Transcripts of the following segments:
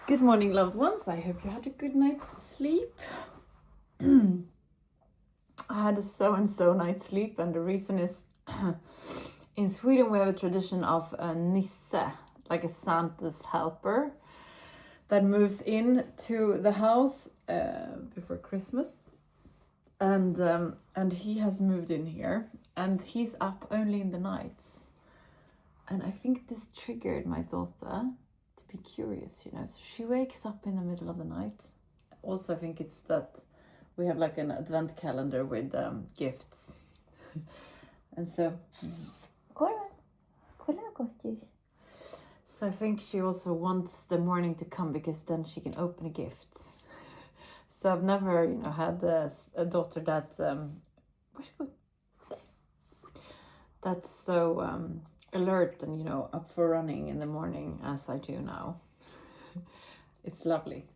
Good morning, loved ones. I hope you had a good night's sleep. I had a so night's sleep, and the reason is in Sweden we have a tradition of a nisse, like a Santa's helper, that moves in to the house before Christmas, and he has moved in here, and he's up only in the nights, and I think this triggered my daughter be curious, so she wakes up in the middle of the night. Also, I think it's that we have like an advent calendar with gifts, and so I think she also wants the morning to come because then she can open a gift. So I've never had a daughter that's so alert and up for running in the morning as I do now. It's lovely.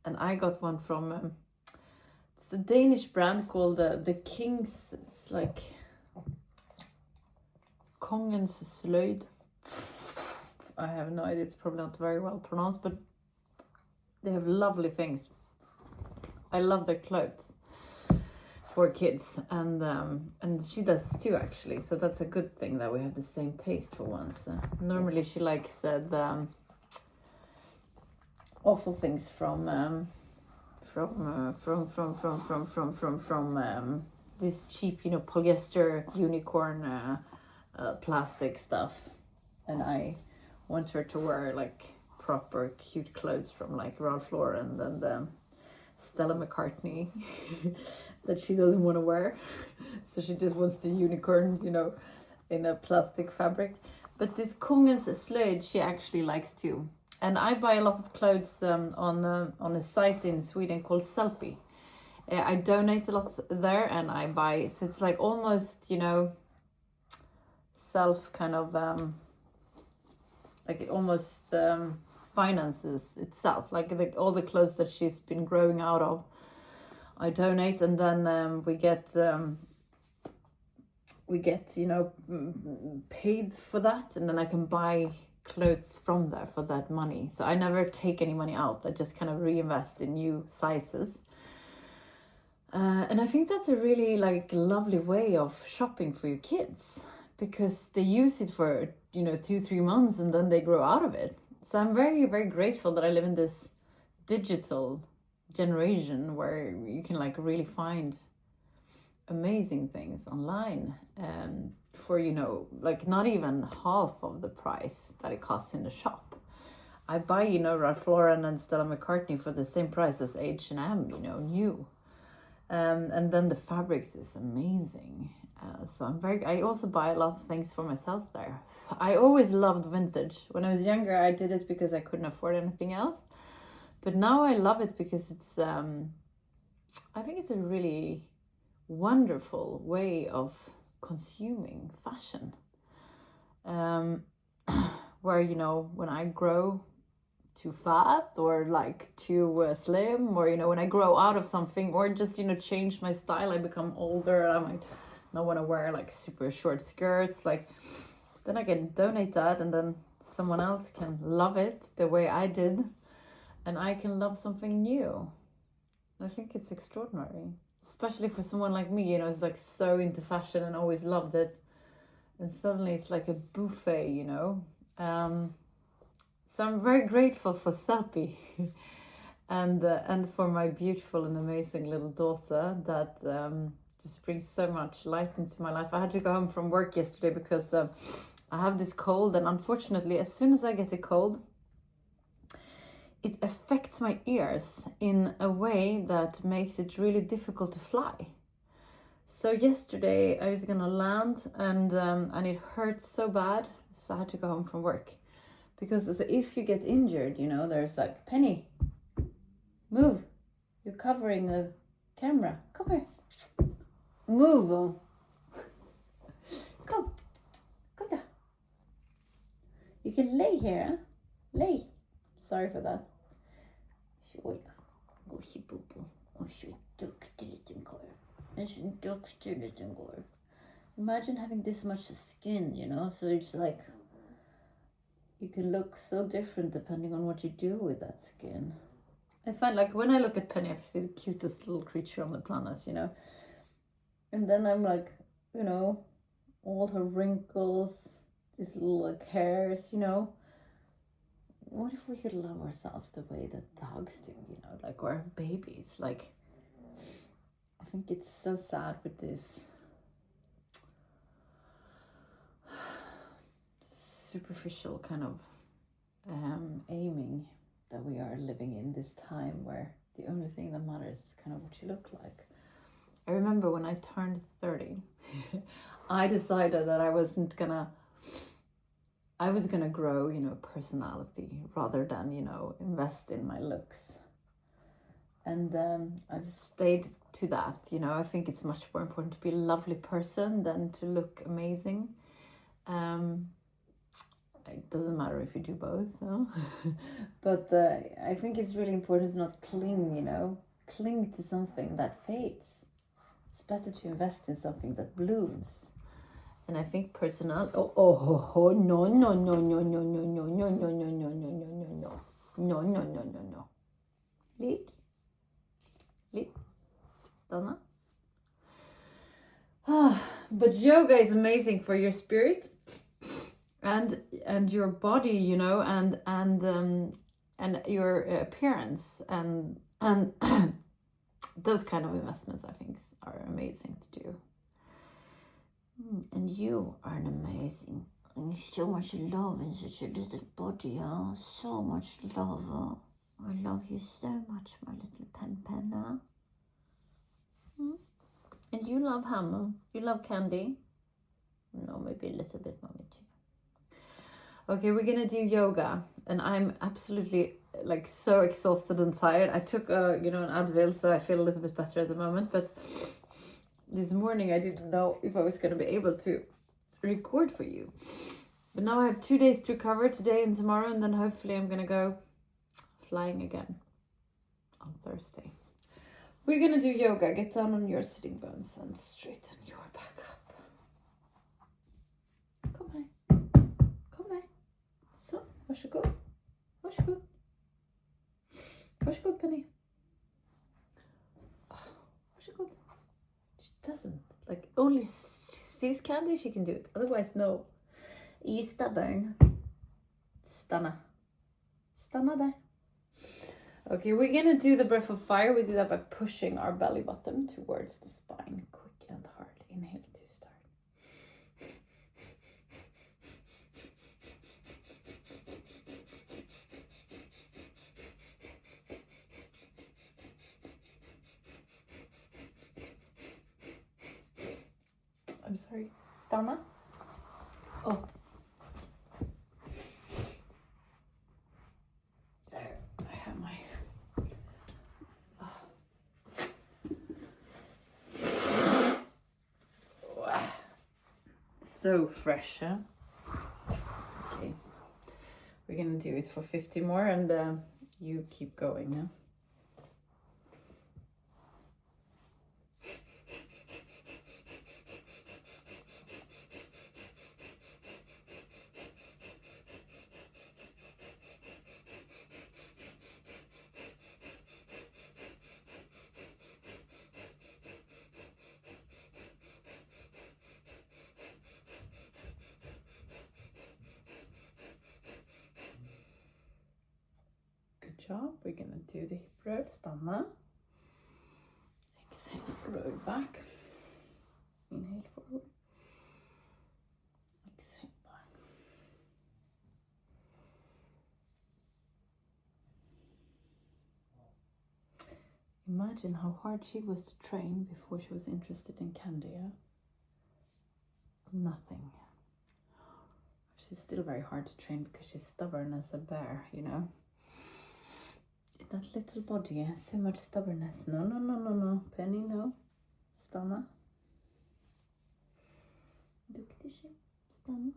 And I got one from it's a Danish brand called the King's. It's like Kongens Sløjd. I have no idea, it's probably not very well pronounced, but they have lovely things. I love their clothes for kids, and she does too, actually, so that's a good thing that we have the same taste for once. Normally she likes the awful things from this cheap polyester unicorn plastic stuff, and I want her to wear like proper cute clothes from like Ralph Lauren and Stella McCartney that she doesn't want to wear. So she just wants the unicorn, in a plastic fabric. But this Kongens Sløjd she actually likes too. And I buy a lot of clothes on a site in Sweden called Sellpy. I donate a lot there, and I buy, so it's like almost, self kind of, like it almost finances itself, like all the clothes that she's been growing out of I donate, and then we get paid for that, and then I can buy clothes from there for that money. So I never take any money out, I just kind of reinvest in new sizes, and I think that's a really lovely way of shopping for your kids, because they use it for 2-3 months and then they grow out of it. So I'm very, very grateful that I live in this digital generation where you can really find amazing things online for not even half of the price that it costs in the shop. I buy Ralph Lauren and Stella McCartney for the same price as H&M, new, and then the fabrics is amazing. So I also buy a lot of things for myself there. I always loved vintage. When I was younger, I did it because I couldn't afford anything else. But now I love it because it's, I think it's a really wonderful way of consuming fashion. Where, when I grow too fat or too slim, or, when I grow out of something, or just, change my style, I become older, I might not want to wear super short skirts, then I can donate that, and then someone else can love it the way I did, and I can love something new. I think it's extraordinary, especially for someone like me, is so into fashion and always loved it, and suddenly it's like a buffet, so I'm very grateful for Sellpy and for my beautiful and amazing little daughter that just brings so much light into my life. I had to go home from work yesterday because I have this cold, and unfortunately, as soon as I get a cold, it affects my ears in a way that makes it really difficult to fly. So yesterday I was gonna land, and it hurt so bad, so I had to go home from work. Because if you get injured, there's Penny, move, you're covering the camera, come here, move, come down, you can lay here, huh? Lay, sorry for that. Oj, gosebubbo, och så duktig liten korv, en så duktig liten korv. Imagine having this much skin, so it's you can look so different depending on what you do with that skin. I find like when I look at Penny, I see the cutest little creature on the planet, you know. And then I'm like, you know, all her wrinkles, these little like hairs, you know. What if we could love ourselves the way that dogs do, you know, like our babies? Like, I think it's so sad with this superficial kind of aiming that we are living in this time where the only thing that matters is kind of what you look like. I remember when I turned 30, I decided that I was gonna grow, you know, personality rather than, you know, invest in my looks. And I've stayed to that, you know. I think it's much more important to be a lovely person than to look amazing. It doesn't matter if you do both, no? But I think it's really important to not cling, you know, cling to something that fades. It's better to invest in something that blooms. And I think no, Leak, stanna. But yoga is amazing for your spirit and your body, you know, and your appearance and those kind of investments, I think, are amazing to do. And you are an amazing, and so much love in such a little body, huh? So much love. Huh? I love you so much, my little pen, huh? And you love Hammer. You love Candy. No, maybe a little bit, mommy too. Okay, we're gonna do yoga, and I'm absolutely like so exhausted and tired. I took an Advil, so I feel a little bit better at the moment, but this morning I didn't know if I was going to be able to record for you. But now I have 2 days to recover, today and tomorrow, and then hopefully I'm going to go flying again on Thursday. We're going to do yoga. Get down on your sitting bones and straighten your back up. Kom här. Kom där. Så, varsågod. Varsågod. Varsågod, Penny. Varsågod. Doesn't like only sees Candy, she can do it, otherwise no. Are you stubborn? Stanna there. Okay, we're gonna do the breath of fire. We do that by pushing our belly button towards the spine, quick and hard. Inhale to start. I'm sorry, stanna. Oh. There, I have my... Oh. So fresh, huh? Okay. We're gonna do it for 50 more and you keep going, huh? Job. We're gonna do the hip roll, stanna. Exhale, roll back. Inhale forward. Exhale back. Imagine how hard she was to train before she was interested in Candy. Yeah? Nothing. She's still very hard to train because she's stubborn as a bear, you know. That little body has so much stubbornness. No. Penny, no. Stanna. Duktig tjej. Stanna.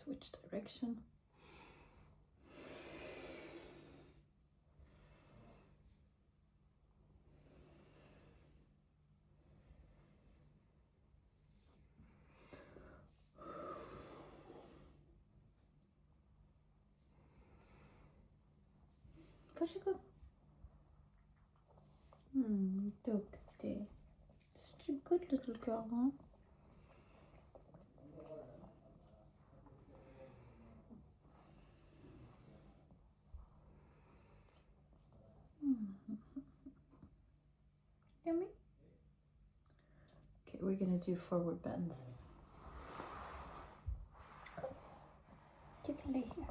Switch direction. Varsågod. Duktig. Such a good little girl, huh? Yummy. Okay, we're gonna do forward bend. Come. You can lay here.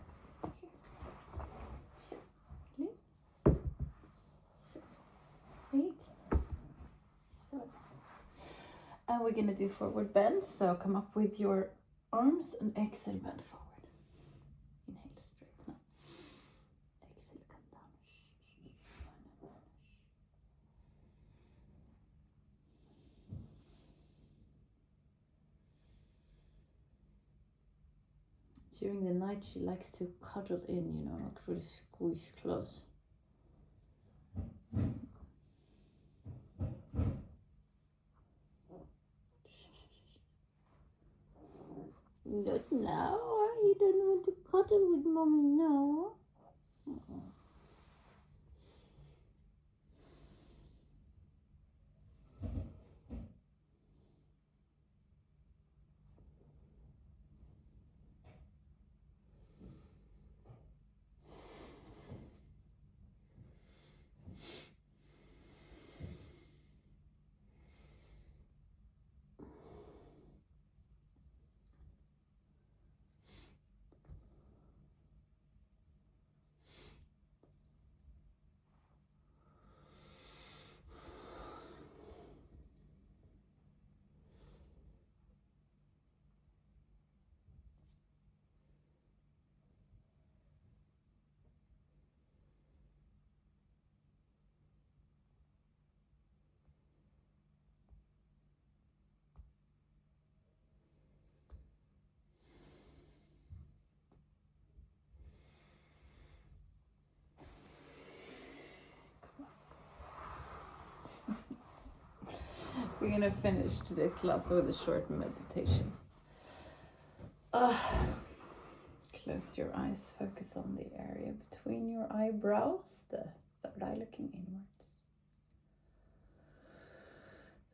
And we're gonna do forward bend. So come up with your arms and exhale, bend forward. Inhale, straighten up. Exhale, come down. During the night, she likes to cuddle in, like really squeeze close. Not now. You don't want to cuddle with mommy now. We're gonna finish today's class with a short meditation. Close your eyes, focus on the area between your eyebrows, the third eye looking inwards.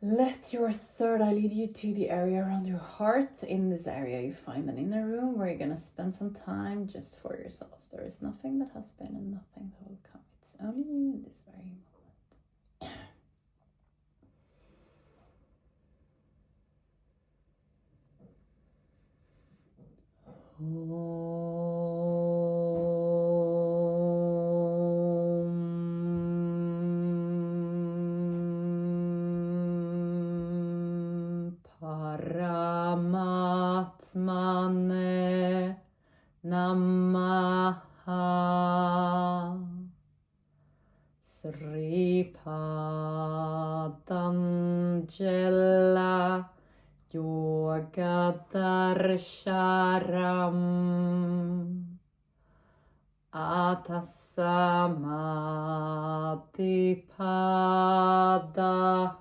Let your third eye lead you to the area around your heart. In this area you find an inner room where you're gonna spend some time just for yourself. There is nothing that has been and nothing that will come. It's only you in this very moment. Paramatmane Namaha Sripadanjela Yogadarsharam Atasamatipada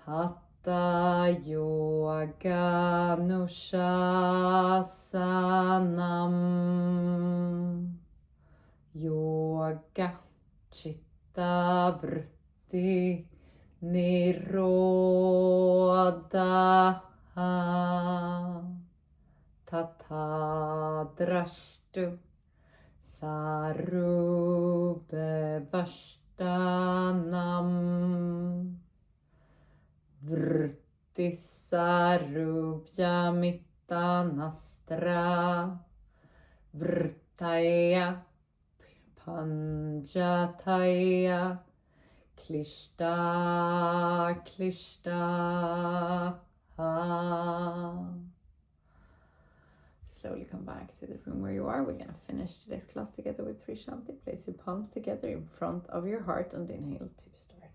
Hatha Yoga Nushasanam Yoga Chitta Vritti Nirodha Tatadrashtu Sarubevashtanam Vrittisarubhyamittanastra Vrittaya Panjataya Klishta Klishta Slowly come back to the room where you are. We're going to finish today's class together with 3 Shanti. Place your palms together in front of your heart and inhale to start.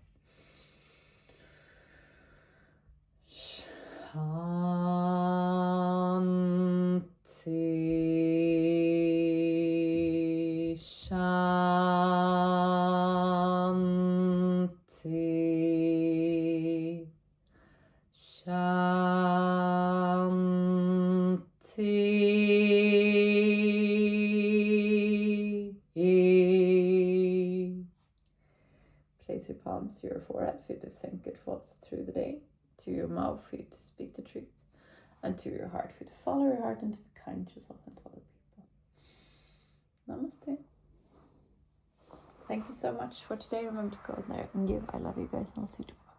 Shanti, Shanti, Shanti. raise your palms to your forehead for you to think good thoughts through the day, to your mouth for you to speak the truth, and to your heart for you to follow your heart and to be kind to yourself and to other people. Namaste. Thank you so much for today. Remember to go there and give. I love you guys, and I'll see you tomorrow.